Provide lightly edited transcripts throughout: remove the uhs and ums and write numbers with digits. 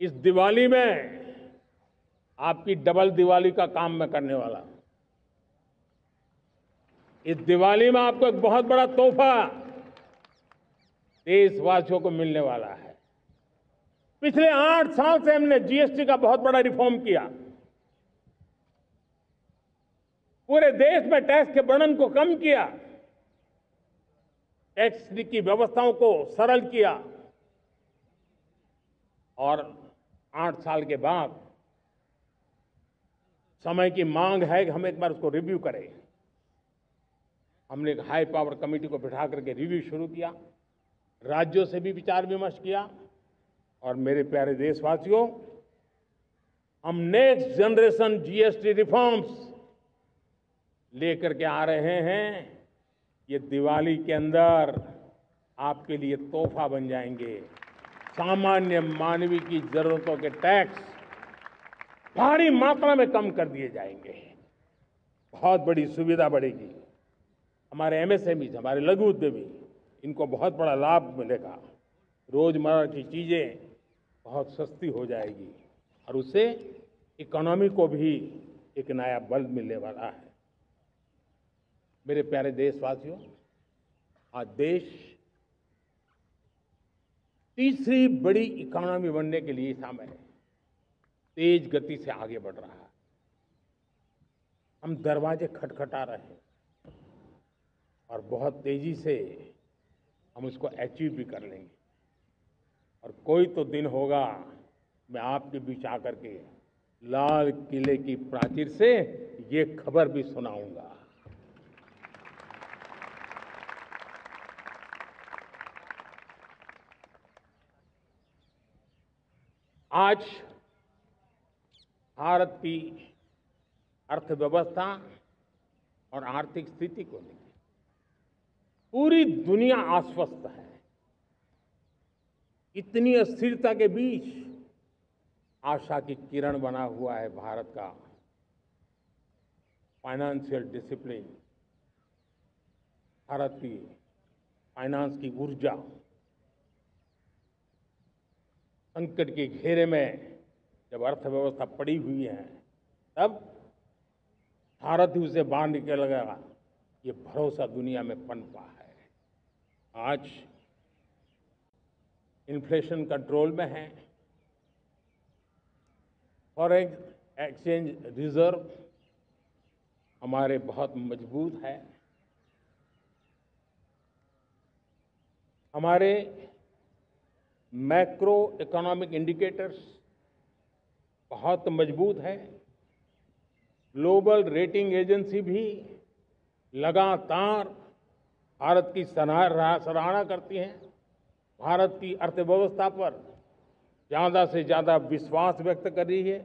इस दिवाली में आपकी डबल दिवाली का काम मैं करने वाला हूं। इस दिवाली में आपको एक बहुत बड़ा तोहफा देशवासियों को मिलने वाला है। पिछले 8 साल से हमने जीएसटी का बहुत बड़ा रिफॉर्म किया। पूरे देश में टैक्स के बर्डन को कम किया, टैक्स की व्यवस्थाओं को सरल किया और 8 साल के बाद समय की मांग है कि हम एक बार उसको रिव्यू करें। हमने एक हाई पावर कमेटी को बिठा करके रिव्यू शुरू किया, राज्यों से भी विचार विमर्श किया और मेरे प्यारे देशवासियों, हम नेक्स्ट जनरेशन जीएसटी रिफॉर्म्स लेकर के आ रहे हैं। ये दिवाली के अंदर आपके लिए तोहफा बन जाएंगे। सामान्य मानवीय की जरूरतों के टैक्स भारी मात्रा में कम कर दिए जाएंगे। बहुत बड़ी सुविधा बढ़ेगी। हमारे एमएसएमई, हमारे लघु उद्यमी, इनको बहुत बड़ा लाभ मिलेगा। रोजमर्रा की चीजें बहुत सस्ती हो जाएगी और उससे इकोनॉमी को भी एक नया बल मिलने वाला है। मेरे प्यारे देशवासियों, आज देश तीसरी बड़ी इकोनॉमी बनने के लिए समय तेज गति से आगे बढ़ रहा है। हम दरवाजे खटखटा रहे हैं और बहुत तेजी से हम उसको अचीव भी कर लेंगे। और कोई तो दिन होगा मैं आपके बीच आकर के लाल किले की प्राचीर से ये खबर भी सुनाऊंगा। आज भारत की अर्थव्यवस्था और आर्थिक स्थिति को लेकर पूरी दुनिया आश्वस्त है। इतनी अस्थिरता के बीच आशा की किरण बना हुआ है भारत का फाइनेंशियल डिसिप्लिन, भारत की फाइनेंस की ऊर्जा। संकट के घेरे में जब अर्थव्यवस्था पड़ी हुई है, तब भारत ही उसे बाहर निकलेगा, ये भरोसा दुनिया में पनपा है। आज इन्फ्लेशन कंट्रोल में है, फॉरेन एक्सचेंज रिजर्व हमारे बहुत मजबूत है, हमारे मैक्रो इकोनॉमिक इंडिकेटर्स बहुत मजबूत है। ग्लोबल रेटिंग एजेंसी भी लगातार भारत की सराहना करती हैं। भारत की अर्थव्यवस्था पर ज्यादा से ज्यादा विश्वास व्यक्त कर रही है।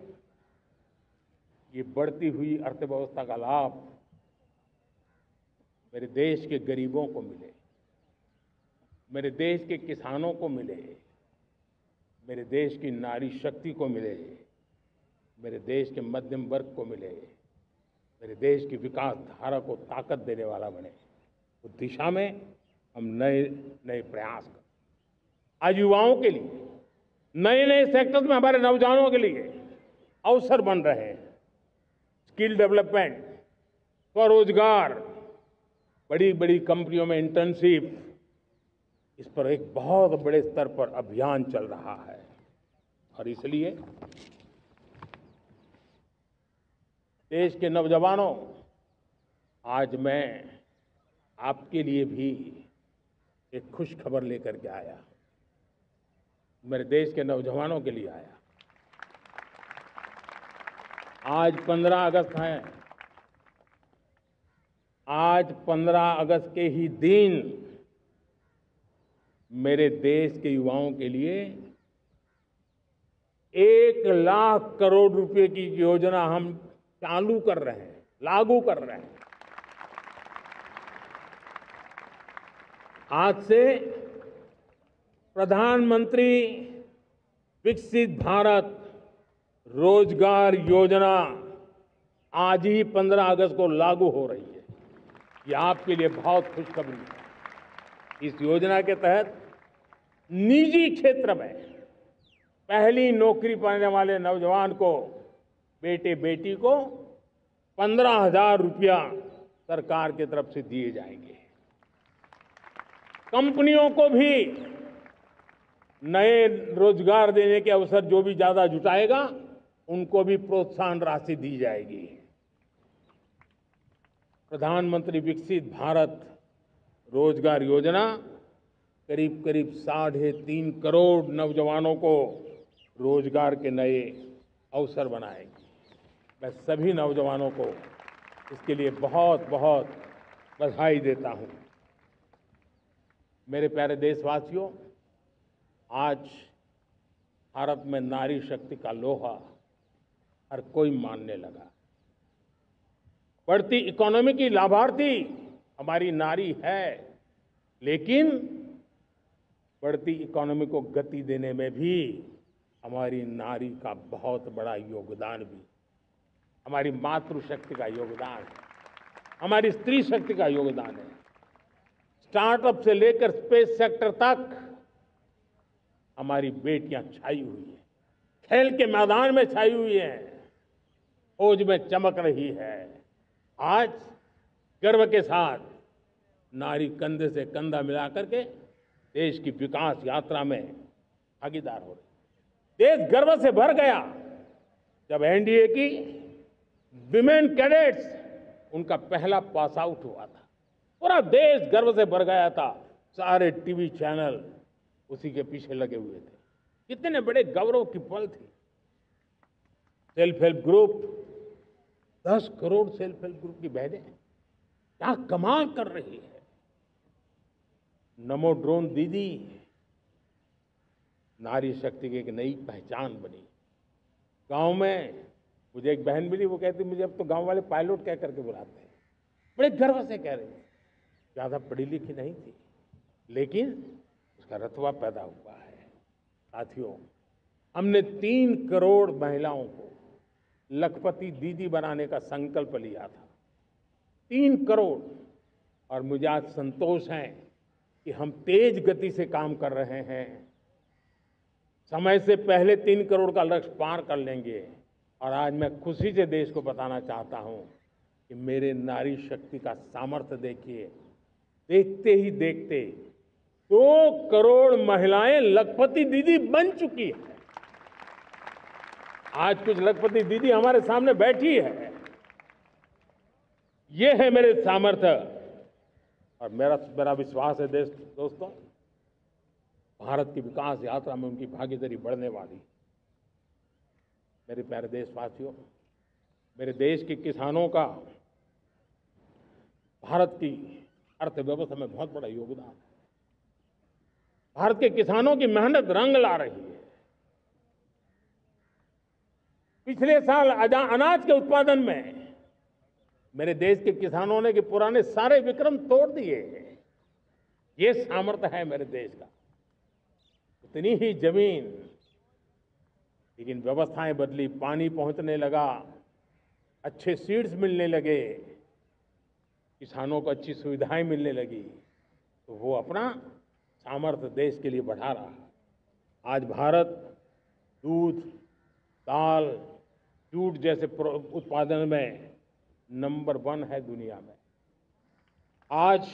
ये बढ़ती हुई अर्थव्यवस्था का लाभ मेरे देश के गरीबों को मिले, मेरे देश के किसानों को मिले, मेरे देश की नारी शक्ति को मिले, मेरे देश के मध्यम वर्ग को मिले, मेरे देश की विकास धारा को ताकत देने वाला बने। उस दिशा में हम नए नए प्रयास करें। आज युवाओं के लिए नए नए सेक्टर्स में हमारे नौजवानों के लिए अवसर बन रहे हैं। स्किल डेवलपमेंट, स्वरोजगार, बड़ी बड़ी कंपनियों में इंटर्नशिप, इस पर एक बहुत बड़े स्तर पर अभियान चल रहा है। और इसलिए देश के नौजवानों, आज मैं आपके लिए भी एक खुश खबर लेकर के आया। मेरे देश के नौजवानों के लिए आया। आज 15 अगस्त है। आज 15 अगस्त के ही दिन मेरे देश के युवाओं के लिए 1 लाख करोड़ रुपए की योजना हम चालू कर रहे हैं, लागू कर रहे हैं। आज से प्रधानमंत्री विकसित भारत रोजगार योजना आज ही 15 अगस्त को लागू हो रही है। ये आपके लिए बहुत खुशखबरी है। इस योजना के तहत निजी क्षेत्र में पहली नौकरी पाने वाले नौजवान को, बेटे बेटी को 15,000 रुपया सरकार की तरफ से दिए जाएंगे। कंपनियों को भी नए रोजगार देने के अवसर जो भी ज्यादा जुटाएगा, उनको भी प्रोत्साहन राशि दी जाएगी। प्रधानमंत्री विकसित भारत रोजगार योजना करीब करीब 3.5 करोड़ नौजवानों को रोजगार के नए अवसर बनाएगी। मैं सभी नौजवानों को इसके लिए बहुत बहुत बधाई देता हूं। मेरे प्यारे देशवासियों, आज भारत में नारी शक्ति का लोहा हर कोई मानने लगा। बढ़ती इकोनॉमी की लाभार्थी हमारी नारी है, लेकिन बढ़ती इकोनॉमी को गति देने में भी हमारी नारी का बहुत बड़ा योगदान भी, हमारी मातृशक्ति का योगदान है, हमारी स्त्री शक्ति का योगदान है। स्टार्टअप से लेकर स्पेस सेक्टर तक हमारी बेटियां छाई हुई हैं, खेल के मैदान में छाई हुई हैं, फौज में चमक रही है। आज गर्व के साथ नारी कंधे से कंधा मिलाकर के देश की विकास यात्रा में भागीदार हो रही। देश गर्व से भर गया जब एनडीए की विमेन कैडेट्स, उनका पहला पास आउट हुआ था। पूरा देश गर्व से भर गया था। सारे टीवी चैनल उसी के पीछे लगे हुए थे। कितने बड़े गौरव की पल थी। Self help group, 10 crore self help group की बहनें क्या कमाल कर रही है। नमो ड्रोन दीदी नारी शक्ति की एक नई पहचान बनी। गांव में मुझे एक बहन मिली, वो कहती मुझे अब तो गांव वाले पायलट कह करके बुलाते हैं। बड़े गर्व से कह रहे हैं। ज्यादा पढ़ी लिखी नहीं थी, लेकिन उसका रतबा पैदा हुआ है। साथियों, हमने 3 करोड़ महिलाओं को लखपति दीदी बनाने का संकल्प लिया था। 3 करोड़। और मुझे आज संतोष है कि हम तेज गति से काम कर रहे हैं। समय से पहले 3 करोड़ का लक्ष्य पार कर लेंगे। और आज मैं खुशी से देश को बताना चाहता हूं कि मेरे नारी शक्ति का सामर्थ्य देखिए। देखते ही देखते 2 करोड़ महिलाएं लखपति दीदी बन चुकी है। आज कुछ लखपति दीदी हमारे सामने बैठी है। ये है मेरे सामर्थ्य। और मेरा विश्वास है दोस्तों, भारत की विकास यात्रा में उनकी भागीदारी बढ़ने वाली। मेरे प्यारे देशवासियों, मेरे देश के किसानों का भारत की अर्थव्यवस्था में बहुत बड़ा योगदान है। भारत के किसानों की मेहनत रंग ला रही है। पिछले साल अनाज के उत्पादन में मेरे देश के किसानों ने के पुराने सारे विक्रम तोड़ दिए। ये सामर्थ्य है मेरे देश का। उतनी ही जमीन, लेकिन व्यवस्थाएं बदली, पानी पहुंचने लगा, अच्छे सीड्स मिलने लगे, किसानों को अच्छी सुविधाएं मिलने लगी, तो वो अपना सामर्थ्य देश के लिए बढ़ा रहा है। आज भारत दूध, दाल, जूट जैसे उत्पादन में नंबर 1 है दुनिया में। आज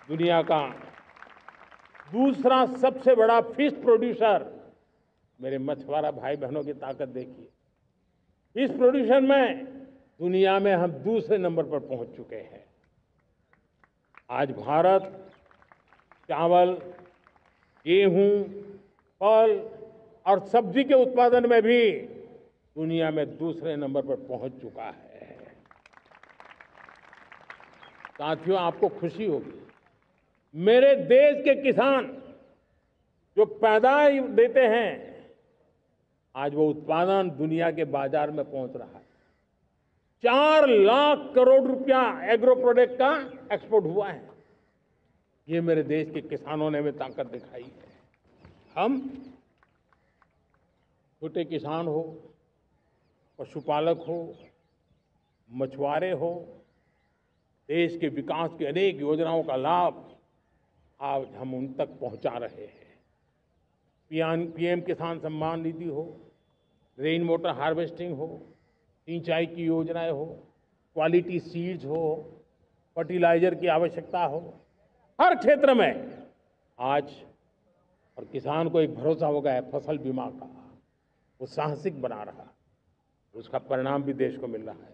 दुनिया का दूसरा सबसे बड़ा फिश प्रोड्यूसर। मेरे मछुआरा भाई बहनों की ताकत देखिए। फिश प्रोड्यूशन में दुनिया में हम दूसरे नंबर पर पहुंच चुके हैं। आज भारत चावल, गेहूं, फल और सब्जी के उत्पादन में भी दुनिया में दूसरे नंबर पर पहुंच चुका है। साथियों, आपको खुशी होगी, मेरे देश के किसान जो पैदावार देते हैं, आज वो उत्पादन दुनिया के बाजार में पहुंच रहा है। 4 लाख करोड़ रुपया एग्रो प्रोडक्ट का एक्सपोर्ट हुआ है। ये मेरे देश के किसानों ने हमें ताकत दिखाई है। हम छोटे किसान हो, पशुपालक हो, मछुआरे हो, देश के विकास की अनेक योजनाओं का लाभ आज हम उन तक पहुंचा रहे हैं। पीएम किसान सम्मान निधि हो, रेन वाटर हार्वेस्टिंग हो, सिंचाई की योजनाएं हो, क्वालिटी सीड्स हो, फर्टिलाइजर की आवश्यकता हो, हर क्षेत्र में आज और किसान को एक भरोसा हो गया है फसल बीमा का। वो साहसिक बना रहा, उसका परिणाम भी देश को मिल रहा है।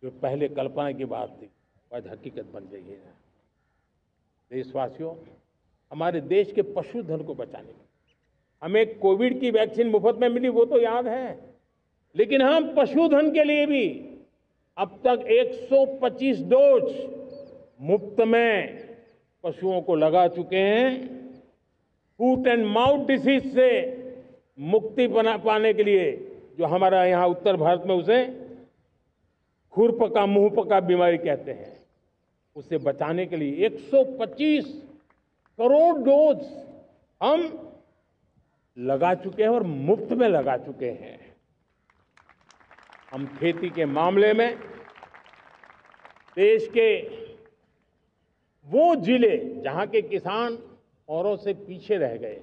जो पहले कल्पना की बात थी वो आज हकीकत बन गई है। देशवासियों, हमारे देश के पशुधन को बचाने के हमें कोविड की वैक्सीन मुफ्त में मिली, वो तो याद है, लेकिन हम पशुधन के लिए भी अब तक 125 डोज मुफ्त में पशुओं को लगा चुके हैं। फूट एंड माउथ डिसीज से मुक्ति पाने के लिए, जो हमारा यहाँ उत्तर भारत में उसे खुरपका मुंहपका बीमारी कहते हैं, उसे बचाने के लिए 125 करोड़ डोज हम लगा चुके हैं और मुफ्त में लगा चुके हैं। हम खेती के मामले में देश के वो जिले जहां के किसान औरों से पीछे रह गए,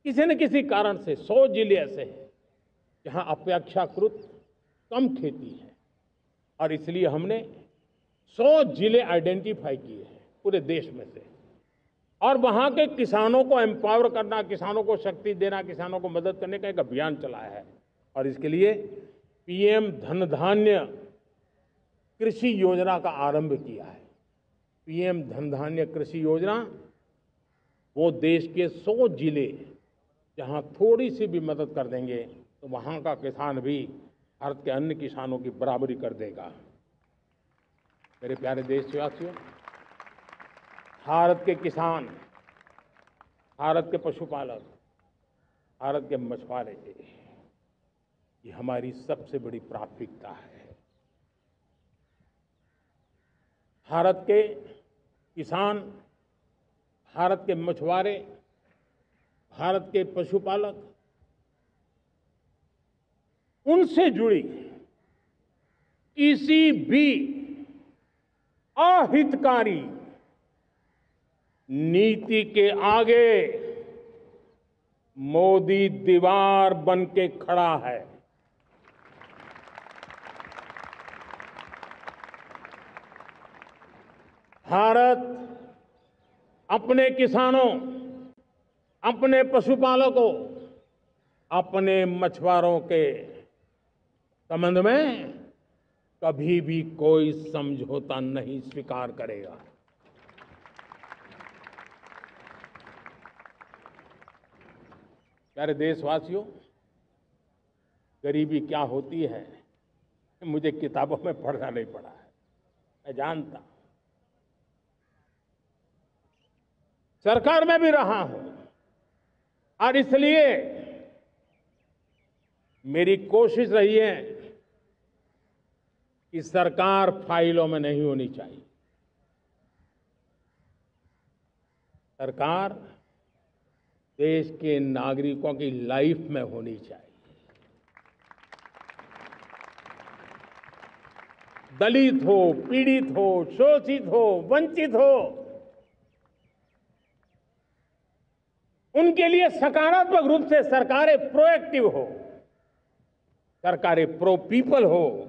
किसी न किसी कारण से 100 जिले ऐसे हैं जहां अपेक्षाकृत कम खेती है, और इसलिए हमने 100 जिले आइडेंटिफाई किए हैं पूरे देश में से, और वहां के किसानों को एम्पावर करना, किसानों को शक्ति देना, किसानों को मदद करने का एक अभियान चलाया है। और इसके लिए पीएम धन धान्य कृषि योजना का आरंभ किया है। पीएम धन धान्य कृषि योजना वो देश के 100 जिले जहां थोड़ी सी भी मदद कर देंगे तो वहां का किसान भी भारत के अन्य किसानों की बराबरी कर देगा। मेरे प्यारे देशवासियों, भारत के किसान, भारत के पशुपालक, भारत के मछुआरे, ये हमारी सबसे बड़ी प्राथमिकता है। भारत के किसान, भारत के मछुआरे, भारत के पशुपालक, उनसे जुड़ी किसी भी अहितकारी नीति के आगे मोदी दीवार बन के खड़ा है। भारत अपने किसानों, अपने पशुपालकों, अपने मछुआरों के संबंध में कभी भी कोई समझौता नहीं स्वीकार करेगा। प्यारे देशवासियों, गरीबी क्या होती है मुझे किताबों में पढ़ना नहीं पड़ा है, मैं जानता। सरकार में भी रहा हूं और इसलिए मेरी कोशिश रही है कि सरकार फाइलों में नहीं होनी चाहिए। सरकार देश के नागरिकों की लाइफ में होनी चाहिए। दलित हो, पीड़ित हो, शोषित हो, वंचित हो, उनके लिए सकारात्मक रूप से सरकारें प्रोएक्टिव हो, सरकारें प्रो पीपल हो,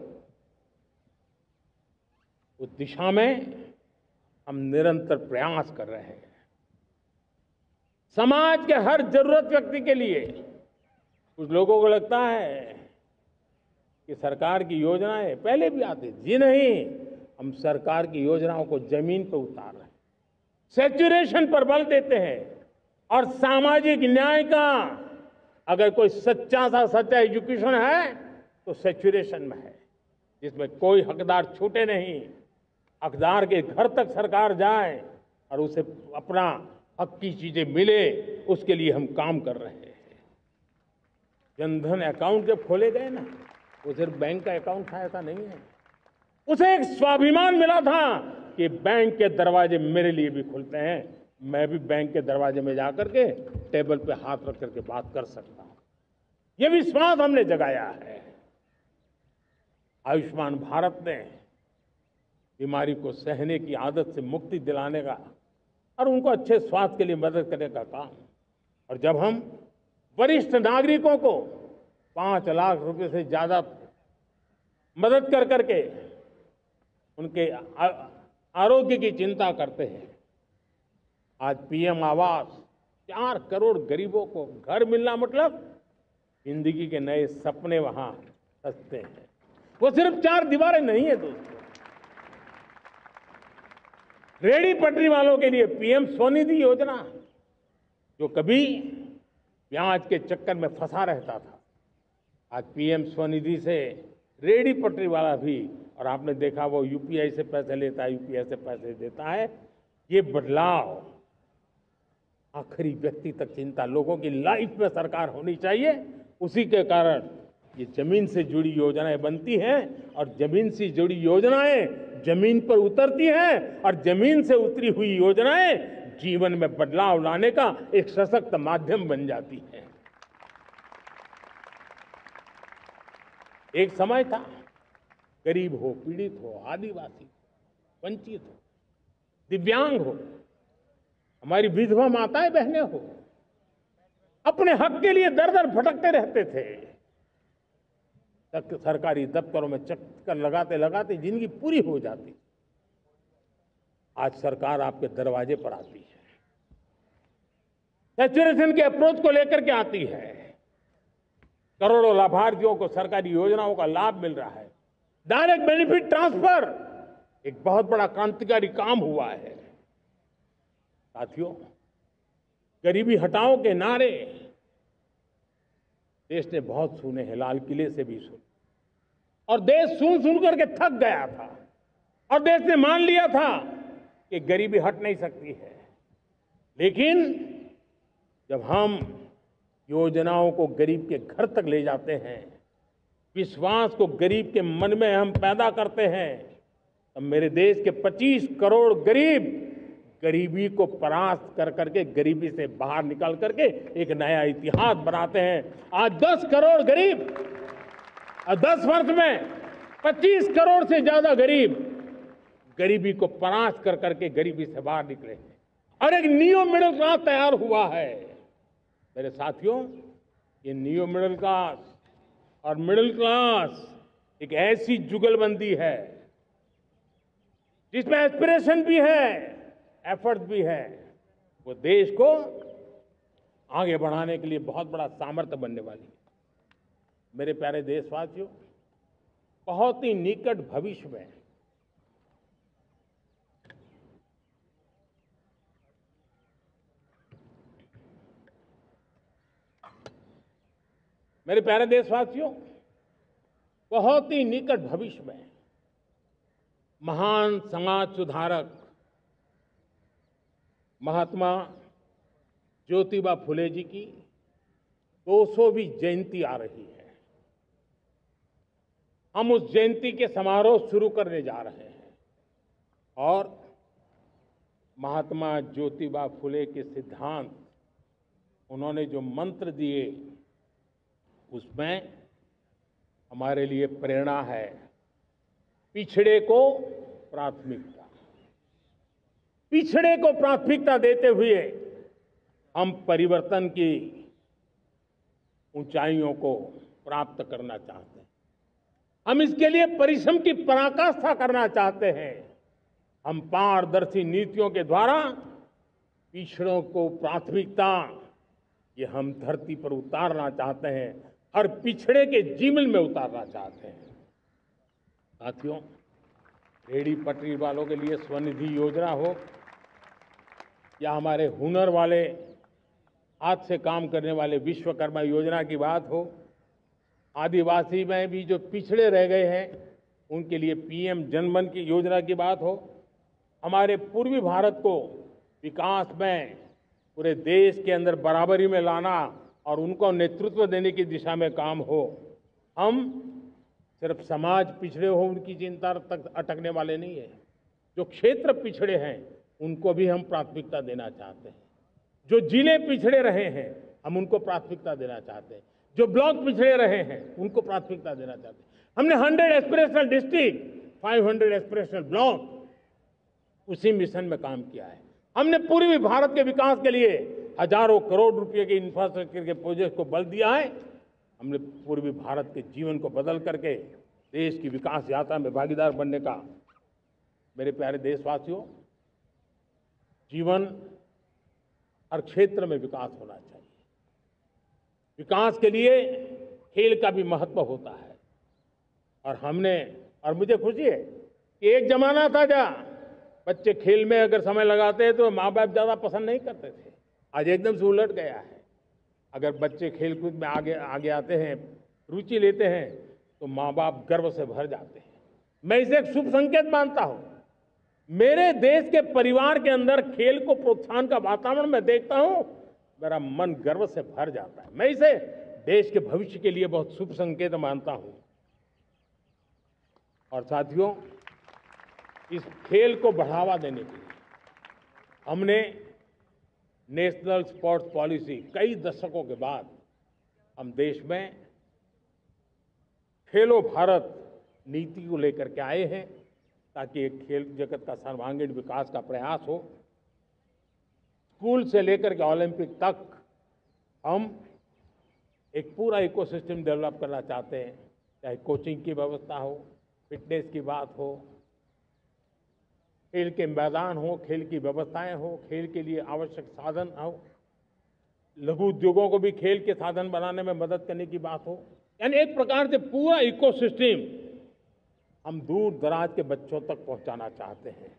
उस दिशा में हम निरंतर प्रयास कर रहे हैं। समाज के हर जरूरत व्यक्ति के लिए, कुछ लोगों को लगता है कि सरकार की योजनाएं पहले भी आती थी। जी नहीं, हम सरकार की योजनाओं को जमीन पर उतार रहे हैं, सैचुरेशन पर बल देते हैं, और सामाजिक न्याय का अगर कोई सच्चा एजुकेशन है तो सैचुरेशन में है, जिसमें कोई हकदार छूटे नहीं, हकदार के घर तक सरकार जाए और उसे अपना हक की चीजें मिले, उसके लिए हम काम कर रहे हैं। जनधन अकाउंट जब खोले गए ना, वो सिर्फ बैंक का अकाउंट था ऐसा नहीं है, उसे एक स्वाभिमान मिला था कि बैंक के दरवाजे मेरे लिए भी खुलते हैं, मैं भी बैंक के दरवाजे में जाकर के टेबल पे हाथ रख करके बात कर सकता हूं। ये विश्वास हमने जगाया है। आयुष्मान भारत ने बीमारी को सहने की आदत से मुक्ति दिलाने का और उनको अच्छे स्वास्थ्य के लिए मदद करने का काम और जब हम वरिष्ठ नागरिकों को 5 लाख रुपए से ज्यादा मदद कर करके उनके आरोग्य की चिंता करते हैं, आज पीएम आवास 4 करोड़ गरीबों को घर मिलना मतलब जिंदगी के नए सपने वहां सजते हैं। वो सिर्फ 4 दीवारें नहीं है दोस्तों। रेहड़ी पटरी वालों के लिए पीएम स्वनिधि योजना, जो कभी ब्याज के चक्कर में फंसा रहता था, आज पीएम स्वनिधि से रेहड़ी पटरी वाला भी, और आपने देखा वो यूपीआई से पैसे लेता है, यूपीआई से पैसे देता है। ये बदलाव आखिरी व्यक्ति तक चिंता लोगों की लाइफ में सरकार होनी चाहिए। उसी के कारण ये जमीन से जुड़ी योजनाएं बनती हैं और जमीन से जुड़ी योजनाएं जमीन पर उतरती हैं और जमीन से उतरी हुई योजनाएं जीवन में बदलाव लाने का एक सशक्त माध्यम बन जाती है। एक समय था, गरीब हो, पीड़ित हो, आदिवासी हो, वंचित हो, दिव्यांग हो, हमारी विधवा माताएं बहनें हो, अपने हक के लिए दर दर भटकते रहते थे। सरकारी दफ्तरों में चक्कर लगाते लगाते जिंदगी पूरी हो जाती। आज सरकार आपके दरवाजे पर आती है, सैचुरेशन के अप्रोच को लेकर के आती है। करोड़ों लाभार्थियों को सरकारी योजनाओं का लाभ मिल रहा है। डायरेक्ट बेनिफिट ट्रांसफर एक बहुत बड़ा क्रांतिकारी काम हुआ है। साथियों, गरीबी हटाओ के नारे देश ने बहुत सुने हैं, लाल किले से भी सुने, और देश सुन सुन करके थक गया था और देश ने मान लिया था कि गरीबी हट नहीं सकती है। लेकिन जब हम योजनाओं को गरीब के घर तक ले जाते हैं, विश्वास को गरीब के मन में हम पैदा करते हैं, तब मेरे देश के 25 करोड़ गरीब गरीबी को परास्त कर करके, गरीबी से बाहर निकल करके एक नया इतिहास बनाते हैं। आज 10 करोड़ गरीब, 10 वर्ष में 25 करोड़ से ज्यादा गरीब गरीबी को परास्त कर करके गरीबी से बाहर निकले हैं और एक न्यू मिडिल क्लास तैयार हुआ है। मेरे साथियों, ये न्यू मिडिल क्लास और मिडिल क्लास एक ऐसी जुगलबंदी है जिसमें एस्पिरेशन भी है, एफर्ट भी है। वो देश को आगे बढ़ाने के लिए बहुत बड़ा सामर्थ्य बनने वाली है। मेरे प्यारे देशवासियों, बहुत ही निकट भविष्य में मेरे प्यारे देशवासियों, बहुत ही निकट भविष्य में महान समाज सुधारक महात्मा ज्योतिबा फुले जी की 200वीं जयंती आ रही है। हम उस जयंती के समारोह शुरू करने जा रहे हैं और महात्मा ज्योतिबा फुले के सिद्धांत, उन्होंने जो मंत्र दिए, उसमें हमारे लिए प्रेरणा है। पिछड़े को प्राथमिकता, पिछड़े को प्राथमिकता देते हुए हम परिवर्तन की ऊंचाइयों को प्राप्त करना चाहते हैं। हम इसके लिए परिश्रम की पराकाष्ठा करना चाहते हैं। हम पारदर्शी नीतियों के द्वारा पिछड़ों को प्राथमिकता, ये हम धरती पर उतारना चाहते हैं, हर पिछड़े के जीवन में उतारना चाहते हैं। साथियों, रेहड़ी पटरी वालों के लिए स्वनिधि योजना हो या हमारे हुनर वाले, हाथ से काम करने वाले विश्वकर्मा योजना की बात हो, आदिवासी में भी जो पिछड़े रह गए हैं उनके लिए पीएम जनधन की योजना की बात हो, हमारे पूर्वी भारत को विकास में पूरे देश के अंदर बराबरी में लाना और उनको नेतृत्व देने की दिशा में काम हो, हम सिर्फ समाज पिछड़े हो उनकी चिंता तक अटकने वाले नहीं है। जो क्षेत्र पिछड़े हैं उनको भी हम प्राथमिकता देना चाहते हैं। जो जिले पिछड़े रहे हैं हम उनको प्राथमिकता देना चाहते हैं। जो ब्लॉक पिछड़े रहे हैं उनको प्राथमिकता देना चाहते हैं। हमने 100 एस्पिरेशनल डिस्ट्रिक्ट, 500 एस्पिरेशनल ब्लॉक, उसी मिशन में काम किया है। हमने पूर्वी भारत के विकास के लिए हजारों करोड़ रुपए के इंफ्रास्ट्रक्चर के प्रोजेक्ट को बल दिया है। हमने पूर्वी भारत के जीवन को बदल करके देश की विकास यात्रा में भागीदार बनने का। मेरे प्यारे देशवासियों, जीवन हर क्षेत्र में विकास होना चाहिए। विकास के लिए खेल का भी महत्व होता है। और मुझे खुशी है कि एक जमाना था जहाँ बच्चे खेल में अगर समय लगाते हैं तो माँ बाप ज्यादा पसंद नहीं करते थे। आज एकदम से उलट गया है। अगर बच्चे खेल कूद में आगे आते हैं, रुचि लेते हैं, तो माँ बाप गर्व से भर जाते हैं। मैं इसे एक शुभ संकेत मानता हूं। मेरे देश के परिवार के अंदर खेल को प्रोत्साहन का वातावरण मैं देखता हूं, मेरा मन गर्व से भर जाता है। मैं इसे देश के भविष्य के लिए बहुत शुभ संकेत मानता हूं। और साथियों, इस खेल को बढ़ावा देने के लिए हमने नेशनल स्पोर्ट्स पॉलिसी, कई दशकों के बाद हम देश में खेलो भारत नीति को लेकर के आए हैं, ताकि एक खेल जगत का सर्वांगीण विकास का प्रयास हो। स्कूल से लेकर के ओलंपिक तक हम एक पूरा इकोसिस्टम डेवलप करना चाहते हैं, चाहे कोचिंग की व्यवस्था हो, फिटनेस की बात हो, खेल के मैदान हो, खेल की व्यवस्थाएं हो, खेल के लिए आवश्यक साधन हो, लघु उद्योगों को भी खेल के साधन बनाने में मदद करने की बात हो। यानी एक प्रकार से पूरा इकोसिस्टम हम दूर दराज के बच्चों तक पहुंचाना चाहते हैं।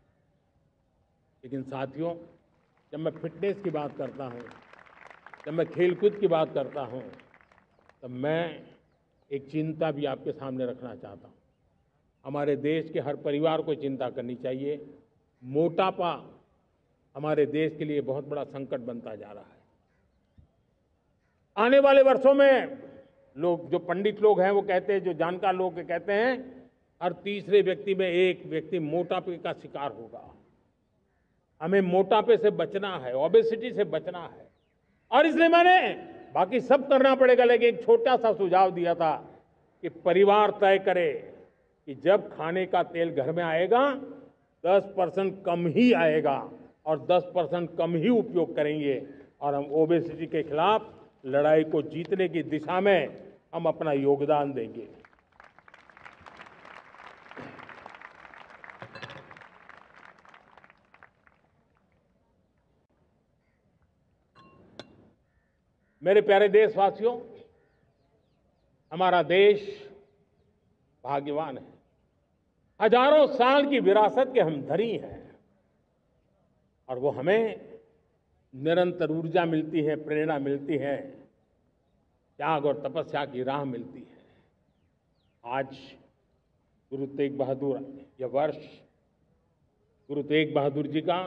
लेकिन साथियों, जब मैं फिटनेस की बात करता हूं, जब मैं खेलकूद की बात करता हूं, तब मैं एक चिंता भी आपके सामने रखना चाहता हूं। हमारे देश के हर परिवार को चिंता करनी चाहिए। मोटापा हमारे देश के लिए बहुत बड़ा संकट बनता जा रहा है। आने वाले वर्षों में लोग, जो पंडित लोग हैं वो कहते हैं, जो जानकार लोग कहते हैं, हर तीसरे व्यक्ति में एक व्यक्ति मोटापे का शिकार होगा। हमें मोटापे से बचना है, ओबेसिटी से बचना है। और इसलिए मैंने बाकी सब करना पड़ेगा, लेकिन एक छोटा सा सुझाव दिया था कि परिवार तय करे कि जब खाने का तेल घर में आएगा 10% कम ही आएगा और 10% कम ही उपयोग करेंगे, और हम ओबेसिटी के खिलाफ लड़ाई को जीतने की दिशा में हम अपना योगदान देंगे। मेरे प्यारे देशवासियों, हमारा देश भाग्यवान है। हजारों साल की विरासत के हम धनी हैं, और वो हमें निरंतर ऊर्जा मिलती है, प्रेरणा मिलती है, त्याग और तपस्या की राह मिलती है। आज गुरु तेग बहादुर, यह वर्ष गुरु तेग बहादुर जी का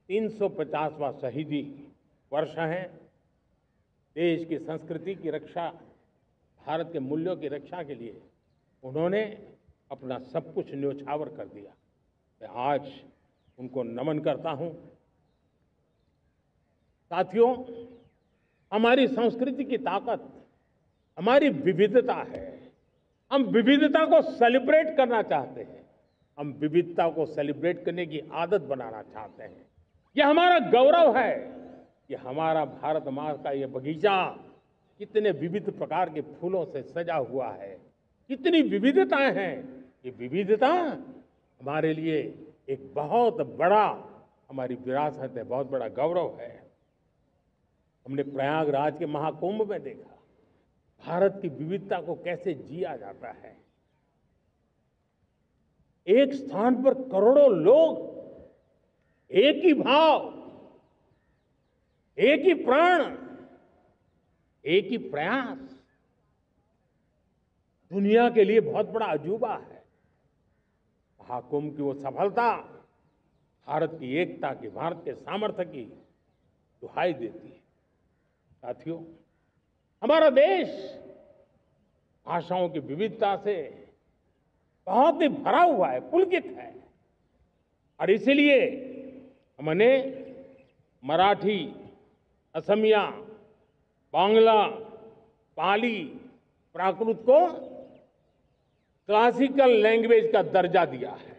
350वां शहीदी वर्ष है। देश की संस्कृति की रक्षा, भारत के मूल्यों की रक्षा के लिए उन्होंने अपना सब कुछ न्योछावर कर दिया। मैं आज उनको नमन करता हूं। साथियों, हमारी संस्कृति की ताकत हमारी विविधता है। हम विविधता को सेलिब्रेट करना चाहते हैं। हम विविधता को सेलिब्रेट करने की आदत बनाना चाहते हैं। यह हमारा गौरव है कि हमारा भारत माँ का ये बगीचा कितने विविध प्रकार के फूलों से सजा हुआ है, कितनी विविधताएं हैं। ये विविधता हमारे लिए एक बहुत बड़ा, हमारी विरासत है, बहुत बड़ा गौरव है। हमने प्रयागराज के महाकुंभ में देखा भारत की विविधता को कैसे जिया जाता है। एक स्थान पर करोड़ों लोग, एक ही भाव, एक ही प्राण, एक ही प्रयास, दुनिया के लिए बहुत बड़ा अजूबा है। महाकुंभ की वो सफलता भारत की एकता की, भारत के सामर्थ्य की दुहाई देती है। साथियों, हमारा देश भाषाओं की विविधता से बहुत ही भरा हुआ है, पुलकित है। और इसीलिए हमने मराठी, असमिया, बांग्ला, पाली, प्राकृत को क्लासिकल लैंग्वेज का दर्जा दिया है।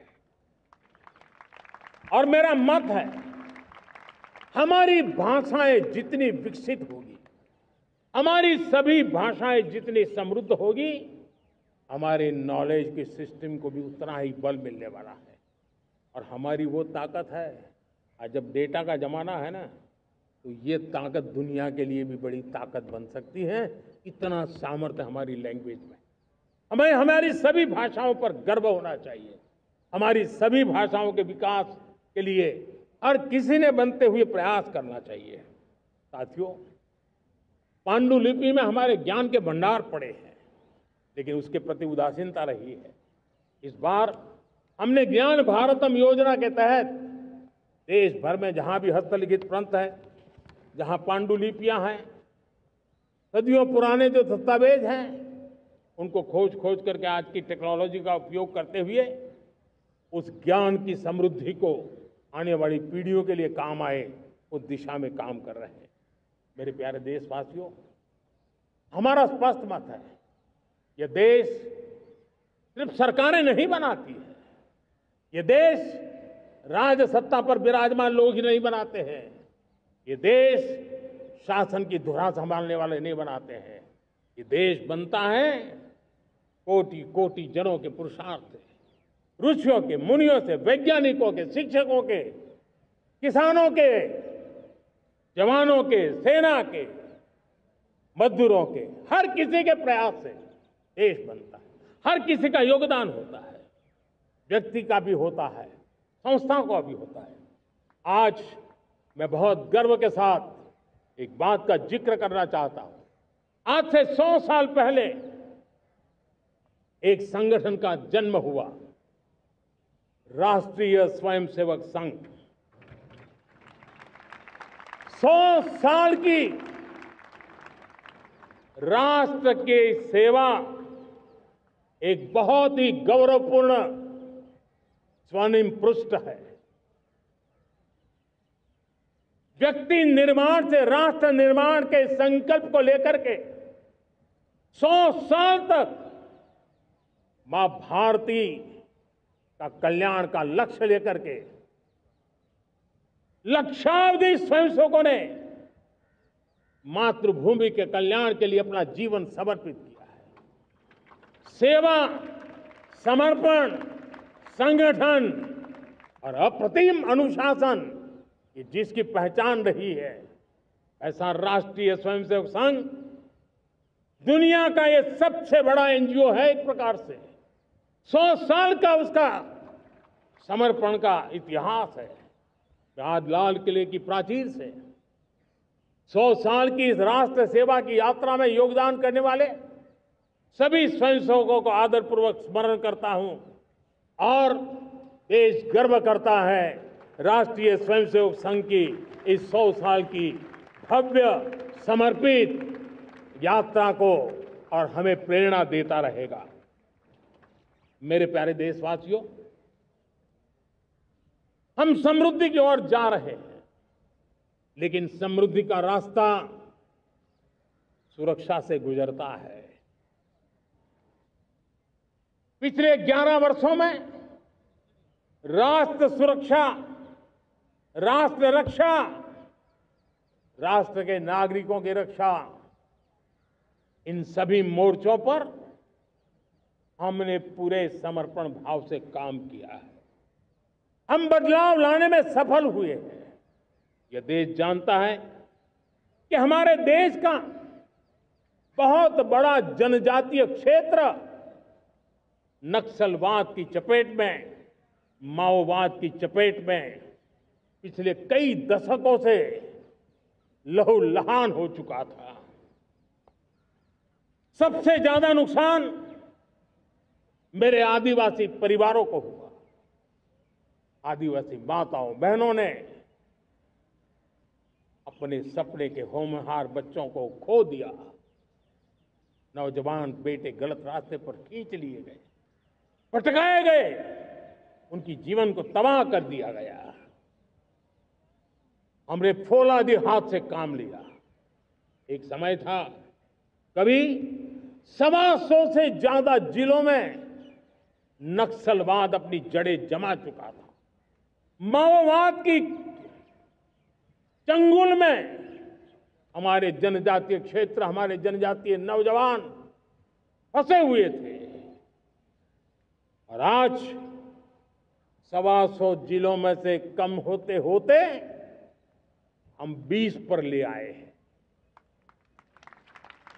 और मेरा मत है हमारी भाषाएं जितनी विकसित होगी, हमारी सभी भाषाएं जितनी समृद्ध होगी, हमारे नॉलेज के सिस्टम को भी उतना ही बल मिलने वाला है। और हमारी वो ताकत है, आज जब डेटा का जमाना है ना, तो ये ताकत दुनिया के लिए भी बड़ी ताकत बन सकती है। इतना सामर्थ्य हमारी लैंग्वेज में। हमें हमारी सभी भाषाओं पर गर्व होना चाहिए। हमारी सभी भाषाओं के विकास के लिए हर किसी ने बनते हुए प्रयास करना चाहिए। साथियों, पांडुलिपि में हमारे ज्ञान के भंडार पड़े हैं, लेकिन उसके प्रति उदासीनता रही है। इस बार हमने ज्ञान भारतम योजना के तहत देश भर में जहां भी हस्तलिखित ग्रंथ है, जहां पांडुलिपियां हैं, सदियों पुराने जो दस्तावेज हैं, उनको खोज खोज करके आज की टेक्नोलॉजी का उपयोग करते हुए उस ज्ञान की समृद्धि को आने वाली पीढ़ियों के लिए काम आए, उस दिशा में काम कर रहे हैं। मेरे प्यारे देशवासियों, हमारा स्पष्ट मत है, यह देश सिर्फ सरकारें नहीं बनाती है, ये देश राजसत्ता पर विराजमान लोग ही नहीं बनाते हैं, ये देश शासन की धुरा संभालने वाले नहीं बनाते हैं। ये देश बनता है कोटि कोटि जनों के पुरुषार्थ से, ऋषियों के, मुनियों से, वैज्ञानिकों के, शिक्षकों के, किसानों के, जवानों के, सेना के, मजदूरों के, हर किसी के प्रयास से देश बनता है। हर किसी का योगदान होता है, व्यक्ति का भी होता है, संस्थाओं का भी होता है। आज मैं बहुत गर्व के साथ एक बात का जिक्र करना चाहता हूं। आज से 100 साल पहले एक संगठन का जन्म हुआ, राष्ट्रीय स्वयंसेवक संघ। 100 साल की राष्ट्र की सेवा एक बहुत ही गौरवपूर्ण स्वर्णिम पृष्ठ है। व्यक्ति निर्माण से राष्ट्र निर्माण के संकल्प को लेकर के 100 साल तक मां भारती का कल्याण का लक्ष्य लेकर के लक्षावधि स्वयंसेवकों ने मातृभूमि के कल्याण के लिए अपना जीवन समर्पित किया है। सेवा, समर्पण, संगठन और अप्रतिम अनुशासन, ये जिसकी पहचान रही है, ऐसा राष्ट्रीय स्वयंसेवक संघ दुनिया का ये सबसे बड़ा एनजीओ है। एक प्रकार से 100 साल का उसका समर्पण का इतिहास है। आज लाल किले की प्राचीर से 100 साल की इस राष्ट्र सेवा की यात्रा में योगदान करने वाले सभी स्वयंसेवकों को आदरपूर्वक स्मरण करता हूं और देश गर्व करता है राष्ट्रीय स्वयंसेवक संघ की इस 100 साल की भव्य समर्पित यात्रा को, और हमें प्रेरणा देता रहेगा। मेरे प्यारे देशवासियों, हम समृद्धि की ओर जा रहे हैं, लेकिन समृद्धि का रास्ता सुरक्षा से गुजरता है। पिछले 11 वर्षों में राष्ट्र सुरक्षा, राष्ट्र रक्षा, राष्ट्र के नागरिकों की रक्षा, इन सभी मोर्चों पर हमने पूरे समर्पण भाव से काम किया है। हम बदलाव लाने में सफल हुए हैं। यह देश जानता है कि हमारे देश का बहुत बड़ा जनजातीय क्षेत्र नक्सलवाद की चपेट में, माओवाद की चपेट में पिछले कई दशकों से लहूलुहान हो चुका था। सबसे ज्यादा नुकसान मेरे आदिवासी परिवारों को हुआ। आदिवासी माताओं बहनों ने अपने सपने के होनहार बच्चों को खो दिया। नौजवान बेटे गलत रास्ते पर खींच लिए गए, भटकाए गए, उनकी जीवन को तबाह कर दिया गया। हमने फौलादी हाथ से काम लिया। एक समय था, कभी 125 से ज्यादा जिलों में नक्सलवाद अपनी जड़ें जमा चुका था। माओवाद की चंगुल में हमारे जनजातीय क्षेत्र, हमारे जनजातीय नौजवान फंसे हुए थे और आज 125 जिलों में से कम होते होते हम 20 पर ले आए हैं।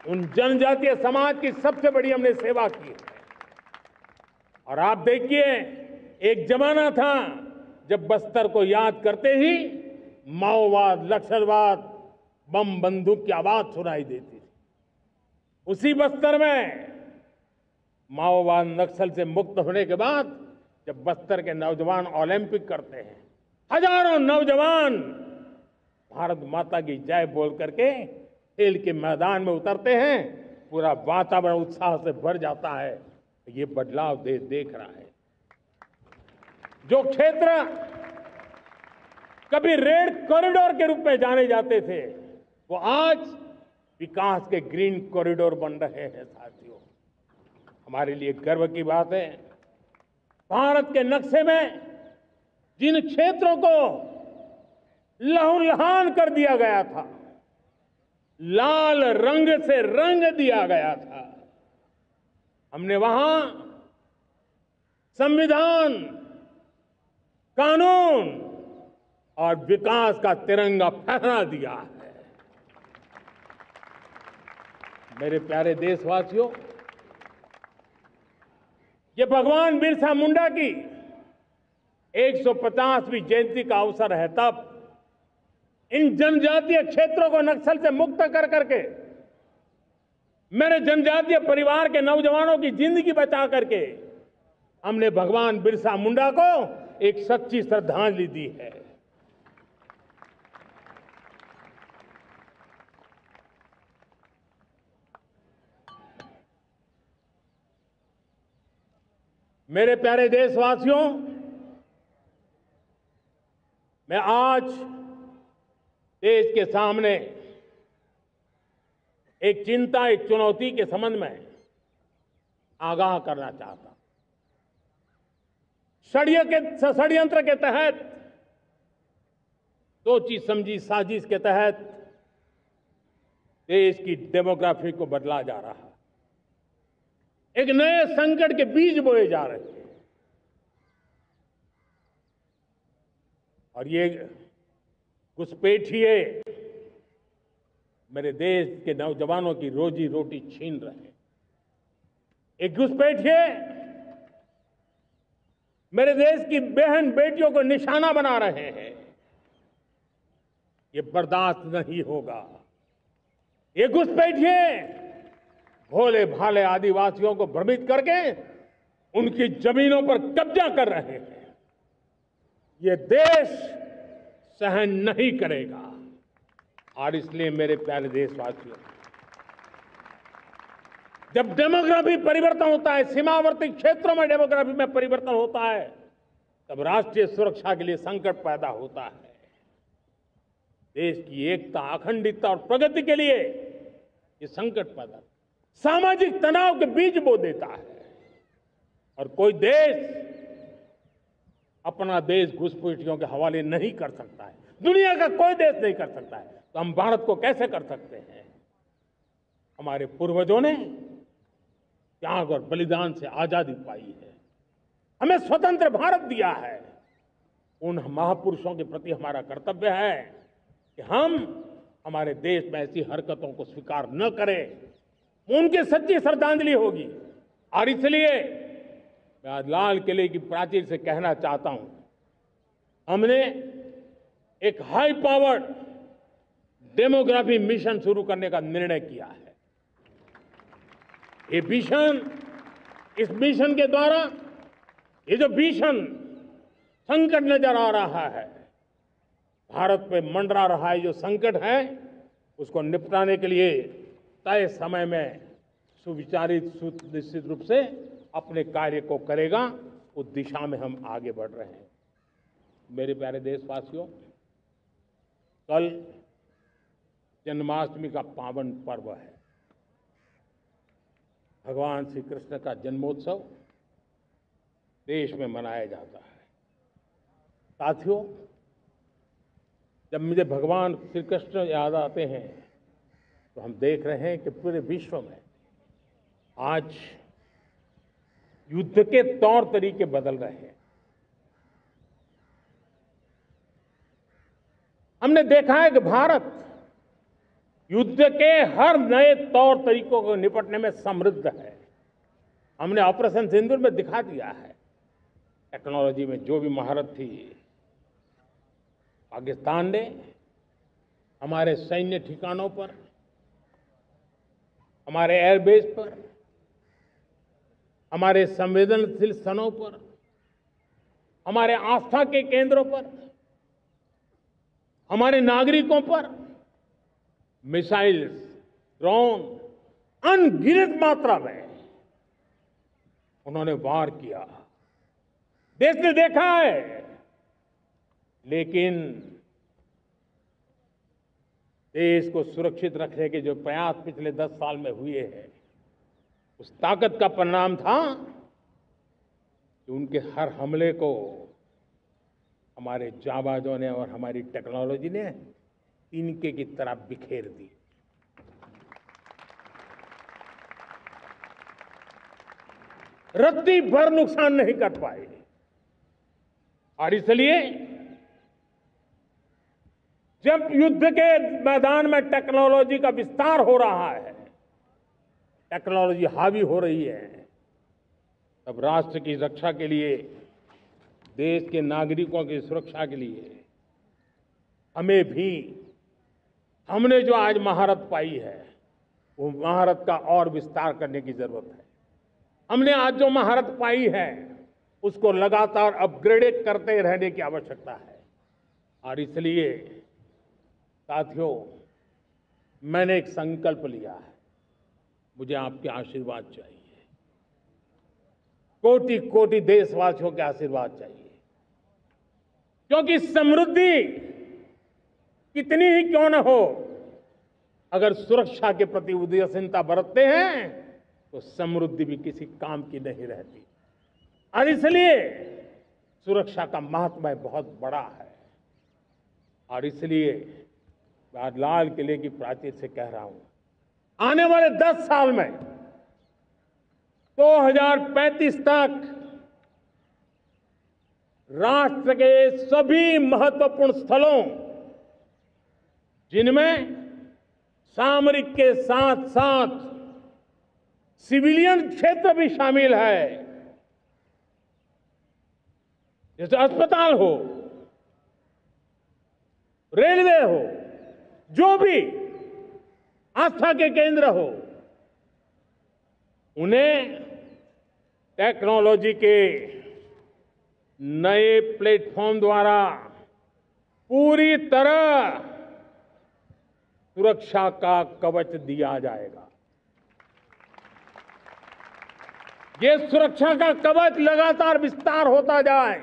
उन जनजातीय समाज की सबसे बड़ी हमने सेवा की है। और आप देखिए, एक जमाना था जब बस्तर को याद करते ही माओवाद, नक्सलवाद, बम बंदूक की आवाज सुनाई देती थी। उसी बस्तर में माओवाद नक्सल से मुक्त होने के बाद जब बस्तर के नौजवान ओलंपिक करते हैं, हजारों नौजवान भारत माता की जय बोल करके खेल के मैदान में उतरते हैं, पूरा वातावरण उत्साह से भर जाता है। ये बदलाव देख रहा है। जो क्षेत्र कभी रेड कॉरिडोर के रूप में जाने जाते थे, वो आज विकास के ग्रीन कॉरिडोर बन रहे हैं। साथियों, हमारे लिए गर्व की बात है, भारत के नक्शे में जिन क्षेत्रों को लहूलुहान कर दिया गया था, लाल रंग से रंग दिया गया था, हमने वहां संविधान, कानून और विकास का तिरंगा फहरा दिया है। मेरे प्यारे देशवासियों, ये भगवान बिरसा मुंडा की 150वीं जयंती का अवसर है। तब इन जनजातीय क्षेत्रों को नक्सल से मुक्त कर करके, मेरे जनजातीय परिवार के नौजवानों की जिंदगी बचा करके हमने भगवान बिरसा मुंडा को एक सच्ची श्रद्धांजलि दी है। मेरे प्यारे देशवासियों, मैं आज देश के सामने एक चिंता, एक चुनौती के संबंध में आगाह करना चाहता हूं। षड्यंत्र के तहत, सोची समझी साजिश के तहत देश की डेमोग्राफी को बदला जा रहा है। एक नए संकट के बीज बोए जा रहे हैं और ये घुसपैठिए मेरे देश के नौजवानों की रोजी रोटी छीन रहे हैं। एक घुसपैठिए मेरे देश की बहन बेटियों को निशाना बना रहे हैं। ये बर्दाश्त नहीं होगा। ये घुसपैठिए भोले भाले आदिवासियों को भ्रमित करके उनकी जमीनों पर कब्जा कर रहे हैं। ये देश सहन नहीं करेगा। और इसलिए मेरे प्यारे देशवासियों, जब डेमोग्राफी परिवर्तन होता है, सीमावर्ती क्षेत्रों में डेमोग्राफी में परिवर्तन होता है, तब राष्ट्रीय सुरक्षा के लिए संकट पैदा होता है। देश की एकता, अखंडता और प्रगति के लिए ये संकट पैदा, सामाजिक तनाव के बीज बो देता है। और कोई देश अपना देश घुसपैठियों के हवाले नहीं कर सकता है। दुनिया का कोई देश नहीं कर सकता है, तो हम भारत को कैसे कर सकते हैं? हमारे पूर्वजों ने त्याग और बलिदान से आजादी पाई है, हमें स्वतंत्र भारत दिया है। उन महापुरुषों के प्रति हमारा कर्तव्य है कि हम हमारे देश में ऐसी हरकतों को स्वीकार न करें। उनकी सच्ची श्रद्धांजलि होगी। और इसलिए मैं आज लाल किले की प्राचीर से कहना चाहता हूं, हमने एक हाई पावर्ड डेमोग्राफी मिशन शुरू करने का निर्णय किया है। ये मिशन, इस मिशन के द्वारा ये जो भीषण संकट नजर आ रहा है, भारत पे मंडरा रहा है जो संकट है, उसको निपटाने के लिए तय समय में सुविचारित, सुनिश्चित रूप से अपने कार्य को करेगा। उस दिशा में हम आगे बढ़ रहे हैं। मेरे प्यारे देशवासियों, कल जन्माष्टमी का पावन पर्व है। भगवान श्री कृष्ण का जन्मोत्सव देश में मनाया जाता है। साथियों, जब मुझे भगवान श्री कृष्ण याद आते हैं तो हम देख रहे हैं कि पूरे विश्व में आज युद्ध के तौर तरीके बदल रहे हैं। हमने देखा है कि भारत युद्ध के हर नए तौर तरीकों को निपटने में समृद्ध है। हमने ऑपरेशन सिंदूर में दिखा दिया है, टेक्नोलॉजी में जो भी महारत थी। पाकिस्तान ने हमारे सैन्य ठिकानों पर, हमारे एयरबेस पर, हमारे संवेदनशील स्थलों पर, हमारे आस्था के केंद्रों पर, हमारे नागरिकों पर मिसाइल्स, ड्रोन अनगिनत मात्रा में उन्होंने वार किया। देश ने देखा है, लेकिन देश को सुरक्षित रखने के जो प्रयास पिछले 10 साल में हुए हैं, उस ताकत का परिणाम था कि उनके हर हमले को हमारे जाबाजों ने और हमारी टेक्नोलॉजी ने तिनके की तरह बिखेर दी। रत्ती भर नुकसान नहीं कर पाए। और इसलिए जब युद्ध के मैदान में टेक्नोलॉजी का विस्तार हो रहा है, टेक्नोलॉजी हावी हो रही है, तब राष्ट्र की रक्षा के लिए, देश के नागरिकों की सुरक्षा के लिए हमें भी, हमने जो आज महारत पाई है, वो महारत का और विस्तार करने की जरूरत है। हमने आज जो महारत पाई है, उसको लगातार अपग्रेड करते रहने की आवश्यकता है। और इसलिए साथियों, मैंने एक संकल्प लिया है, मुझे आपके आशीर्वाद चाहिए, कोटि कोटि देशवासियों के आशीर्वाद चाहिए। क्योंकि समृद्धि कितनी ही क्यों न हो, अगर सुरक्षा के प्रति उदासीनता बरतते हैं तो समृद्धि भी किसी काम की नहीं रहती। और इसलिए सुरक्षा का महत्व बहुत बड़ा है। और इसलिए मैं आज लाल किले की प्राचीर से कह रहा हूं, आने वाले 10 साल में 2035 तक राष्ट्र के सभी महत्वपूर्ण स्थलों, जिनमें सामरिक के साथ साथ सिविलियन क्षेत्र भी शामिल है, जैसे अस्पताल हो, रेलवे हो, जो भी आस्था के केंद्र हो, उन्हें टेक्नोलॉजी के नए प्लेटफॉर्म द्वारा पूरी तरह सुरक्षा का कवच दिया जाएगा। ये सुरक्षा का कवच लगातार विस्तार होता जाए,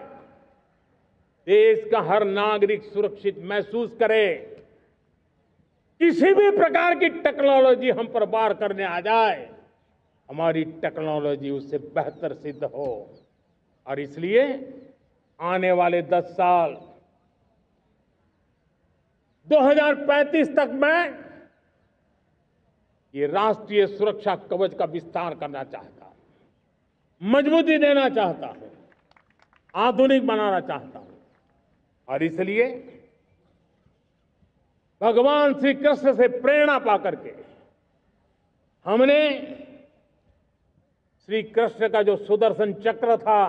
देश का हर नागरिक सुरक्षित महसूस करे। किसी भी प्रकार की टेक्नोलॉजी हम पर वार करने आ जाए, हमारी टेक्नोलॉजी उससे बेहतर सिद्ध हो। और इसलिए आने वाले 10 साल 2035 तक मैं ये राष्ट्रीय सुरक्षा कवच का विस्तार करना चाहता हूं, मजबूती देना चाहता हूं, आधुनिक बनाना चाहता हूं। और इसलिए भगवान श्री कृष्ण से प्रेरणा पाकर के हमने श्री कृष्ण का जो सुदर्शन चक्र था,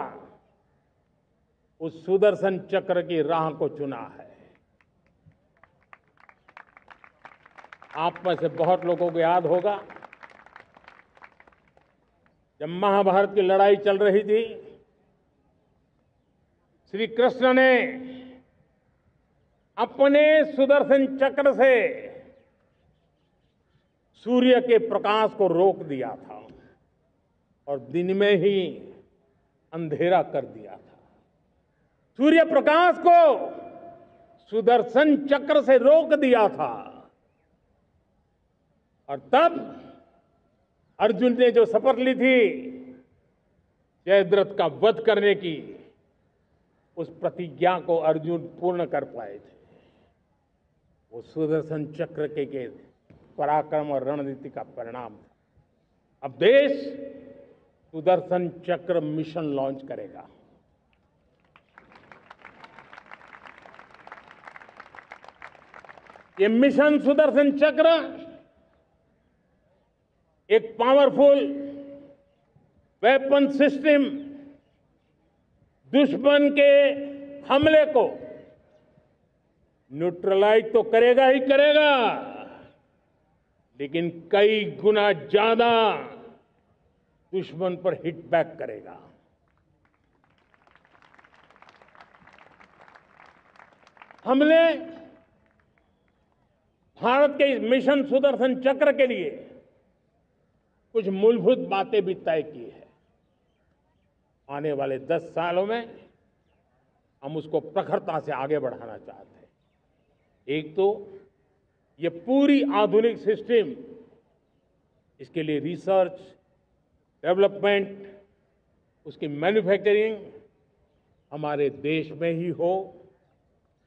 उस सुदर्शन चक्र की राह को चुना है। आप में से बहुत लोगों को याद होगा, जब महाभारत की लड़ाई चल रही थी, श्री कृष्ण ने अपने सुदर्शन चक्र से सूर्य के प्रकाश को रोक दिया था और दिन में ही अंधेरा कर दिया था। सूर्य प्रकाश को सुदर्शन चक्र से रोक दिया था। और तब अर्जुन ने जो शपथ ली थी जयद्रथ का वध करने की, उस प्रतिज्ञा को अर्जुन पूर्ण कर पाए थे। वो सुदर्शन चक्र के पराक्रम और रणनीति का परिणाम था। अब देश सुदर्शन चक्र मिशन लॉन्च करेगा। ये मिशन सुदर्शन चक्र एक पावरफुल वेपन सिस्टम दुश्मन के हमले को न्यूट्रलाइज तो करेगा ही करेगा, लेकिन कई गुना ज्यादा दुश्मन पर हिट बैक करेगा। हमने भारत के इस मिशन सुदर्शन चक्र के लिए कुछ मूलभूत बातें भी तय की है। आने वाले 10 सालों में हम उसको प्रखरता से आगे बढ़ाना चाहते हैं। एक तो ये पूरी आधुनिक सिस्टम, इसके लिए रिसर्च, डेवलपमेंट, उसकी मैन्युफैक्चरिंग हमारे देश में ही हो,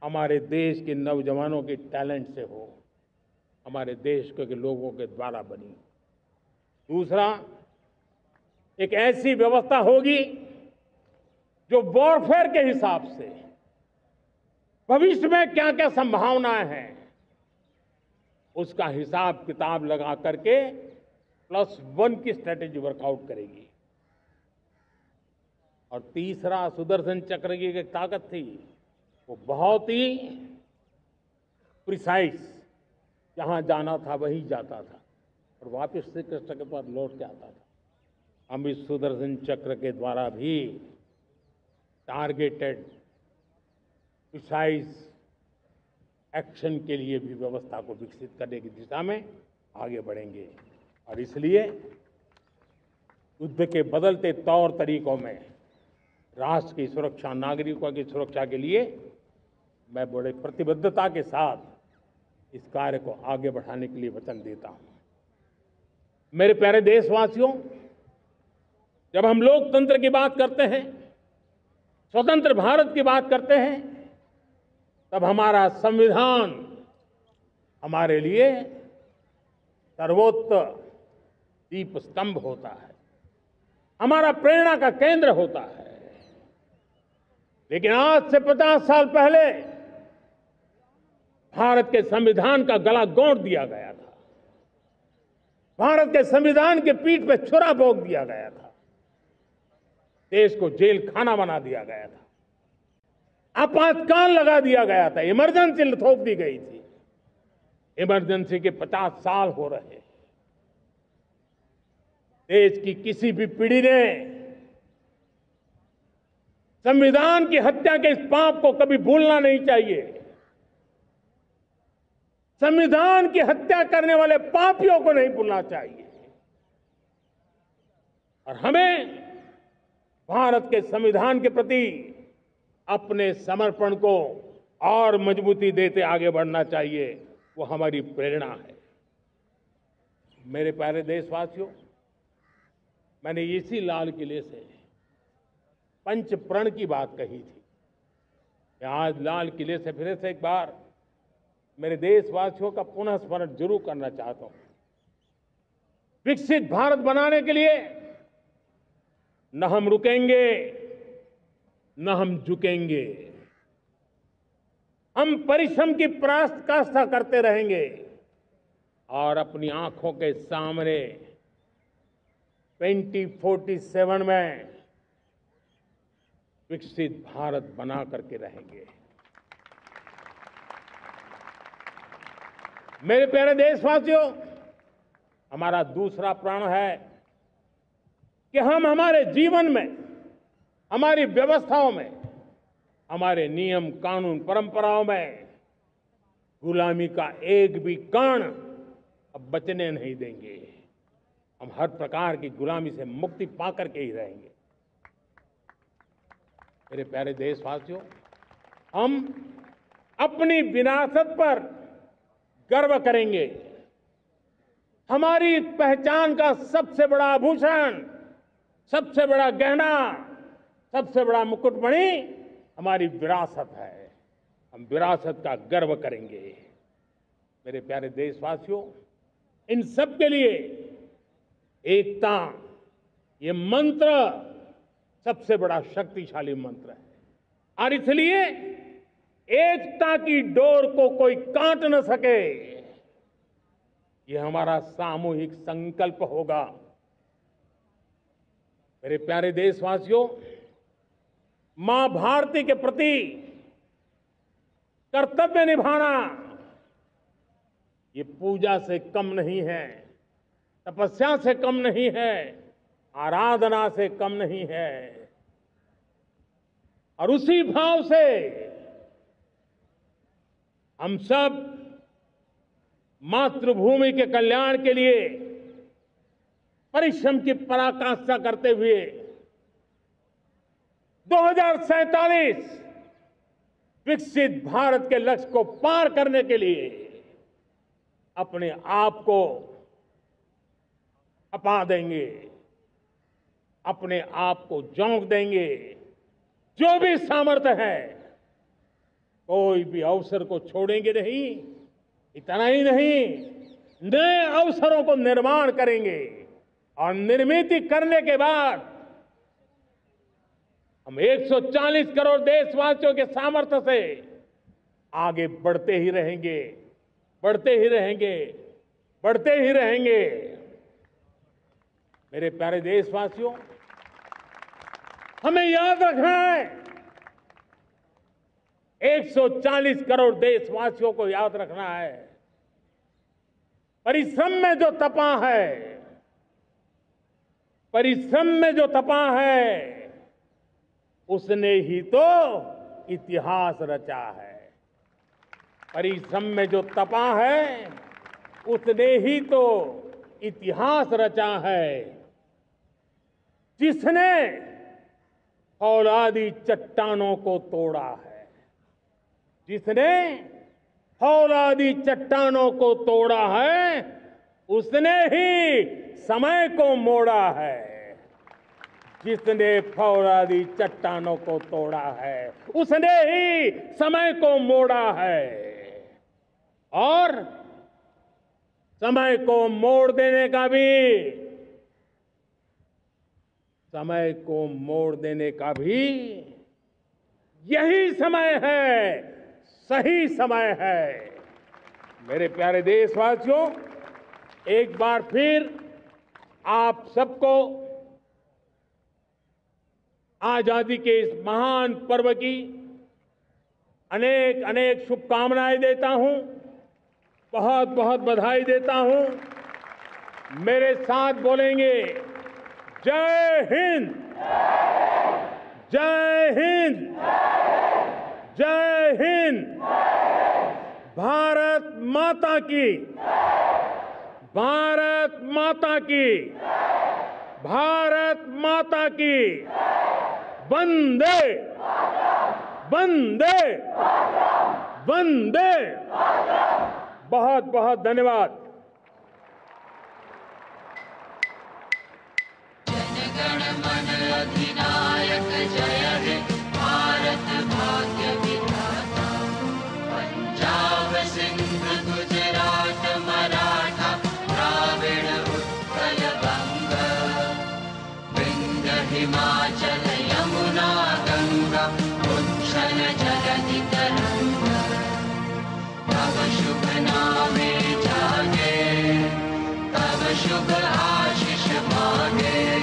हमारे देश के नौजवानों के टैलेंट से हो, हमारे देश के लोगों के द्वारा बनी। दूसरा, एक ऐसी व्यवस्था होगी जो वॉरफेयर के हिसाब से भविष्य में क्या क्या संभावनाएं हैं उसका हिसाब किताब लगा करके +1 की स्ट्रेटेजी वर्कआउट करेगी। और तीसरा, सुदर्शन चक्र की एक ताकत थी, वो बहुत ही प्रिसाइज, जहां जाना था वहीं जाता था और वापस श्री कृष्ण के पास लौट के आता था। हम इस सुदर्शन चक्र के द्वारा भी टारगेटेड प्रिसाइज एक्शन के लिए भी व्यवस्था को विकसित करने की दिशा में आगे बढ़ेंगे। और इसलिए युद्ध के बदलते तौर तरीकों में राष्ट्र की सुरक्षा, नागरिकों की सुरक्षा के लिए मैं बड़े प्रतिबद्धता के साथ इस कार्य को आगे बढ़ाने के लिए वचन देता हूं। मेरे प्यारे देशवासियों, जब हम लोकतंत्र की बात करते हैं, स्वतंत्र भारत की बात करते हैं, तब हमारा संविधान हमारे लिए सर्वोच्च दीप स्तंभ होता है, हमारा प्रेरणा का केंद्र होता है। लेकिन आज से 50 साल पहले भारत के संविधान का गला घोंट दिया गया था। भारत के संविधान के पीठ पे छुरा भोंक दिया गया था। देश को जेल खाना बना दिया गया था। आपातकाल लगा दिया गया था। इमरजेंसी थोप दी गई थी। इमरजेंसी के 50 साल हो रहे। देश की किसी भी पीढ़ी ने संविधान की हत्या के इस पाप को कभी भूलना नहीं चाहिए। संविधान की हत्या करने वाले पापियों को नहीं भूलना चाहिए। और हमें भारत के संविधान के प्रति अपने समर्पण को और मजबूती देते आगे बढ़ना चाहिए। वो हमारी प्रेरणा है। मेरे प्यारे देशवासियों, मैंने इसी लाल किले से पंच प्रण की बात कही थी। मैं आज लाल किले से फिर से एक बार मेरे देशवासियों का पुनः स्मरण जरूर करना चाहता हूं। विकसित भारत बनाने के लिए न हम रुकेंगे, न हम झुकेंगे। हम परिश्रम की पराकाष्ठा करते रहेंगे और अपनी आंखों के सामने 2047 में विकसित भारत बना करके रहेंगे। मेरे प्यारे देशवासियों, हमारा दूसरा प्रण है कि हम हमारे जीवन में, हमारी व्यवस्थाओं में, हमारे नियम कानून परंपराओं में गुलामी का एक भी कण अब बचने नहीं देंगे। हम हर प्रकार की गुलामी से मुक्ति पाकर के ही रहेंगे। मेरे प्यारे देशवासियों, हम अपनी विरासत पर गर्व करेंगे। हमारी पहचान का सबसे बड़ा आभूषण, सबसे बड़ा गहना, सबसे बड़ा मुकुटमणि हमारी विरासत है। हम विरासत का गर्व करेंगे। मेरे प्यारे देशवासियों, इन सब के लिए एकता, ये मंत्र सबसे बड़ा शक्तिशाली मंत्र है और इसलिए एकता की डोर को कोई काट न सके, ये हमारा सामूहिक संकल्प होगा। मेरे प्यारे देशवासियों, मां भारती के प्रति कर्तव्य निभाना ये पूजा से कम नहीं है, तपस्या से कम नहीं है, आराधना से कम नहीं है। और उसी भाव से हम सब मातृभूमि के कल्याण के लिए परिश्रम की पराकाष्ठा करते हुए 2047 विकसित भारत के लक्ष्य को पार करने के लिए अपने आप को अपा देंगे, अपने आप को झोंक देंगे। जो भी सामर्थ्य है, कोई भी अवसर को छोड़ेंगे नहीं। इतना ही नहीं, नए अवसरों को निर्माण करेंगे और निर्मित करने के बाद हम 140 करोड़ देशवासियों के सामर्थ्य से आगे बढ़ते ही रहेंगे, बढ़ते ही रहेंगे, बढ़ते ही रहेंगे। मेरे प्यारे देशवासियों, हमें याद रखना है, 140 करोड़ देशवासियों को याद रखना है, परिश्रम में जो तपा है, परिश्रम में जो तपा है, उसने ही तो इतिहास रचा है। परिश्रम में जो तपा है, उसने ही तो इतिहास रचा है। जिसने फौलादी चट्टानों को तोड़ा है, जिसने फौलादी चट्टानों को तोड़ा है, उसने ही समय को मोड़ा है। जिसने फौलादी चट्टानों को तोड़ा है, उसने ही समय को मोड़ा है। और समय को मोड़ देने का भी, समय को मोड़ देने का भी यही समय है, सही समय है। मेरे प्यारे देशवासियों, एक बार फिर आप सबको आजादी के इस महान पर्व की अनेक अनेक शुभकामनाएं देता हूं, बहुत बहुत बधाई देता हूं। मेरे साथ बोलेंगे, जय हिंद, जय हिंद, जय हिंद। भारत माता की, भारत माता की, भारत माता की। वंदे, वंदे, वंदे। बहुत बहुत धन्यवाद। जनगण मन अधिनायक जय हे भारत भाग्य विधाता। पंजाब सिंध गुजरात मराठा द्राविड़ उत्कल बंग। विंध्य हिमाचल यमुना गंगा उच्छल जगति तरंग। तब शुभ नामे जागे, तब शुभ आशीष मांगे।